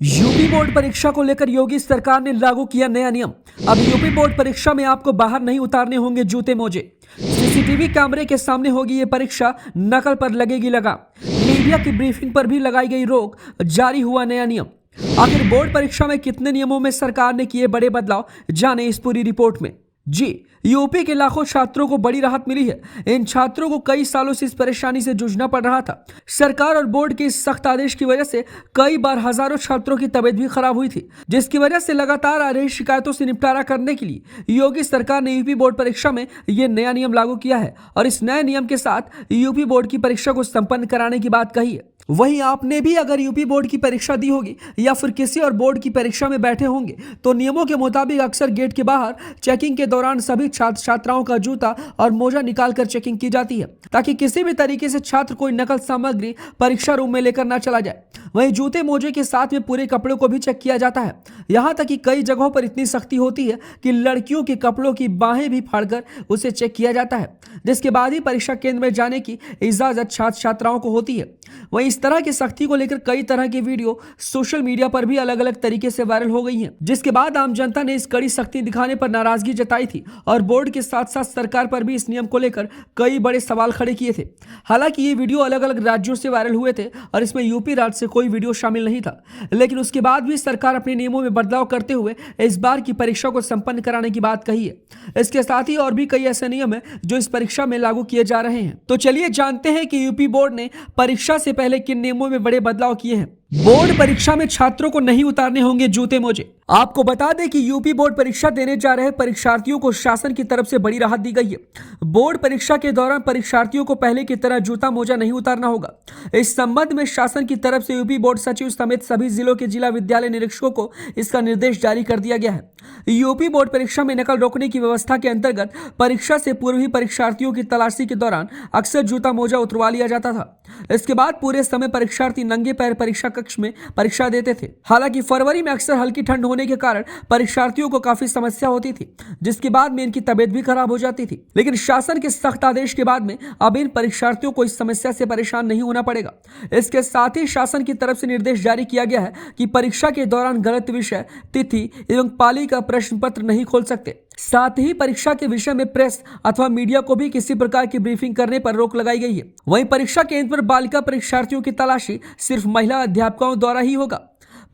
UP board परीक्षा को लेकर योगी सरकार ने लागू किया नया नियम। अब यूपी बोर्ड परीक्षा में आपको बाहर नहीं उतारने होंगे जूते मोजे। सीसीटीवी कैमरे के सामने होगी ये परीक्षा, नकल पर लगेगी लगाम। मीडिया की ब्रीफिंग पर भी लगाई गई रोक, जारी हुआ नया नियम। आखिर बोर्ड परीक्षा में कितने नियमों में सरकार ने किए बड़े बदलाव, जाने इस पूरी रिपोर्ट में। जी, यूपी के लाखों छात्रों को बड़ी राहत मिली है। इन छात्रों को कई सालों से इस परेशानी से जूझना पड़ रहा था। सरकार और बोर्ड के इस सख्त आदेश की वजह से कई बार हजारों छात्रों की तबीयत भी खराब हुई थी, जिसकी वजह से लगातार आ रही शिकायतों से निपटारा करने के लिए योगी सरकार ने यूपी बोर्ड परीक्षा में यह नया नियम लागू किया है और इस नए नियम के साथ यूपी बोर्ड की परीक्षा को संपन्न कराने की बात कही है। वहीं आपने भी अगर यूपी बोर्ड की परीक्षा दी होगी या फिर किसी और बोर्ड की परीक्षा में बैठे होंगे तो नियमों के मुताबिक अक्सर गेट के बाहर चेकिंग के दौरान सभी छात्र छात्राओं का जूता और मोजा निकालकर चेकिंग की जाती है, ताकि किसी भी तरीके से छात्र कोई नकल सामग्री परीक्षा रूम में लेकर ना चला जाए। वहीं जूते मोजे के साथ में पूरे कपड़ों को भी चेक किया जाता है। यहाँ तक कि कई जगहों पर इतनी सख्ती होती है कि लड़कियों के कपड़ों की बाहें भी फाड़कर उसे चेक किया जाता है, जिसके बाद ही परीक्षा केंद्र में जाने की इजाजत छात्र छात्राओं को होती है। वहीं इस तरह की सख्ती को लेकर कई तरह की वीडियो सोशल मीडिया पर भी अलग अलग तरीके से वायरल हो गई हैं, जिसके बाद आम जनता ने इस कड़ी सख्ती दिखाने पर नाराजगी जताई थी और बोर्ड के साथ साथ सरकार पर भी इस नियम को लेकर कई बड़े सवाल खड़े किए थे। हालांकि ये वीडियो अलग अलग राज्यों से वायरल हुए थे और इसमें यूपी राज्य से कोई वीडियो शामिल नहीं था, लेकिन उसके बाद भी सरकार अपने नियमों में बदलाव करते हुए इस बार की परीक्षा को संपन्न कराने की बात कही है। इसके साथ ही और भी कई ऐसे नियम है जो इस परीक्षा में लागू किए जा रहे हैं। तो चलिए जानते हैं कि यूपी बोर्ड ने परीक्षा से पहले किन नियमों में बड़े बदलाव किए हैं। बोर्ड परीक्षा में छात्रों को नहीं उतारने होंगे जूते मोजे। आपको बता दें कि यूपी बोर्ड परीक्षा देने जा रहे परीक्षार्थियों को शासन की तरफ से बड़ी राहत दी गई है। बोर्ड परीक्षा के दौरान परीक्षार्थियों को पहले की तरह जूता मोजा नहीं उतारना होगा। इस संबंध में शासन की तरफ से यूपी बोर्ड सचिव समेत सभी जिलों के जिला विद्यालय निरीक्षकों को इसका निर्देश जारी कर दिया गया है। यूपी बोर्ड परीक्षा में नकल रोकने की व्यवस्था के अंतर्गत परीक्षा से पूर्व ही परीक्षार्थियों की तलाशी के दौरान अक्सर जूता मोजा उतरवा लिया जाता था। इसके बाद पूरे समय परीक्षार्थी नंगे पैर परीक्षा कक्ष में परीक्षा देते थे। हालांकि फरवरी में अक्सर हल्की ठंड होने के कारण परीक्षार्थियों को काफी समस्या होती थी, जिसके बाद में इनकी तबीयत भी खराब हो जाती थी। लेकिन शासन के सख्त आदेश के बाद में अब इन परीक्षार्थियों को इस समस्या से परेशान नहीं होना पड़ेगा। इसके साथ ही शासन की तरफ से निर्देश जारी किया गया है कि परीक्षा के दौरान गलत विषय, तिथि एवं पाली का प्रश्न पत्र नहीं खोल सकते। साथ ही परीक्षा के विषय में प्रेस अथवा मीडिया को भी किसी प्रकार की ब्रीफिंग करने पर रोक लगाई गई है। वहीं परीक्षा केंद्र पर बालिका परीक्षार्थियों की तलाशी सिर्फ महिला अध्यापकों द्वारा ही होगा।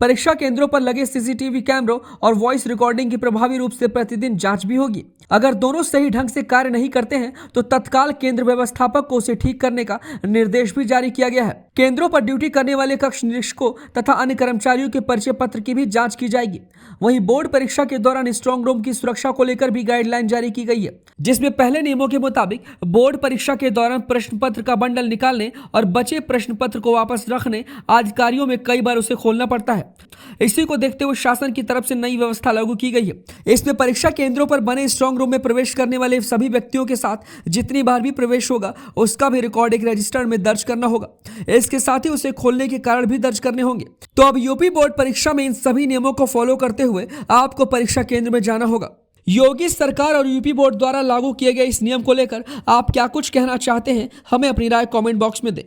परीक्षा केंद्रों पर लगे सीसीटीवी कैमरों और वॉइस रिकॉर्डिंग की प्रभावी रूप से प्रतिदिन जांच भी होगी। अगर दोनों सही ढंग से कार्य नहीं करते हैं तो तत्काल केंद्र व्यवस्थापक को उसे ठीक करने का निर्देश भी जारी किया गया है। केंद्रों पर ड्यूटी करने वाले कक्ष निरीक्षकों तथा अन्य कर्मचारियों के परिचय पत्र की भी जांच की जाएगी। वहीं बोर्ड परीक्षा के दौरान स्ट्रांग रूम की सुरक्षा को लेकर भी गाइडलाइन जारी की गई है, जिसमें पहले नियमों के मुताबिक बोर्ड परीक्षा के दौरान प्रश्न पत्र का बंडल निकालने और बचे प्रश्न पत्र को वापस रखने आदि कार्यों में कई बार उसे खोलना पड़ता है। इसी को देखते हुए शासन की तरफ से नई व्यवस्था लागू की गई है। इसमें परीक्षा केंद्रों पर बने स्ट्रांग रूम में प्रवेश करने वाले सभी व्यक्तियों के साथ जितनी बार भी प्रवेश होगा उसका भी रिकॉर्ड एक रजिस्टर में दर्ज करना होगा। इसके साथ ही उसे खोलने के कारण भी दर्ज करने होंगे। तो अब यूपी बोर्ड परीक्षा में इन सभी नियमों को फॉलो करते हुए आपको परीक्षा केंद्र में जाना होगा। योगी सरकार और यूपी बोर्ड द्वारा लागू किए गए इस नियम को लेकर आप क्या कुछ कहना चाहते हैं, हमें अपनी राय कमेंट बॉक्स में दें।